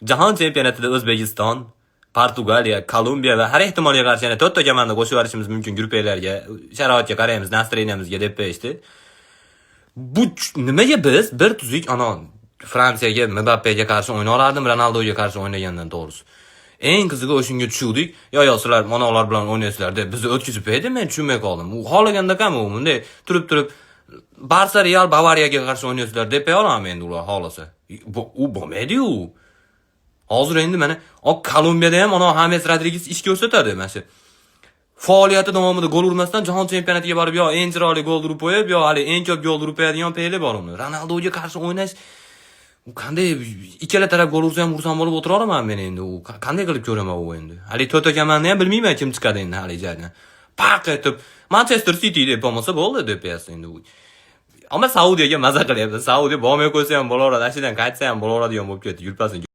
Jahon chempionatida O'zbekiston, Portugaliya, Kolumbiya va har ehtimolga qarshi yana 4 ta komanda qo'shib yuborishimiz mumkin guruhlarga. Sharoitga qaraymiz, nastroyeniyamizga deb qo'yishdi. Bu nimaga biz bir tuzuk Fransiyaga, Mbappe'ga qarshi o'yna olardim, Ronaldoga qarshi o'ynagandan to'g'risi. Eng qizig'i o'shunga tushuvdik. Yo sizlar monolar bilan o'ynaysizlar deb bizni o'tkazib qo'ydi, men tushunmay qoldim. U xohlaganda ham u bunday turib Barsa, Real, Bavariyaga qarshi o'ynaysizlar deb qo'ya olaman endi ular xohlasa. U bo'lmaydi-yu. Hozir endi mana Kolumbiyada ham James Rodriguez ish ko'rsatadi mana shu. Faoliyati davomida gol urmasdan jahon chempionatiga borib yo eng chiroyli gol urib qo'yib, yo hali eng ko'p gol urib qo'yadigan peyli bor uni. Ronaldoga qarshi o'ynash u qanday ikkala taraf gol ursa ham bo'lib o'tiraman men endi. U qanday qilib ko'raman u endi. Hali to'ta komandani ham bilmayman kim chiqadi endi hali joydan. Paq etib Manchester City deb bo'lmasa bo'ldi deb yasa endi u. Ammo Saudiyaga maza qilyapti. Saudiya bormay qo'ysa ham bo'laveradi, ashidan qaytsa ham bo'laveradigan bo'lib ketdi. Yurpasin.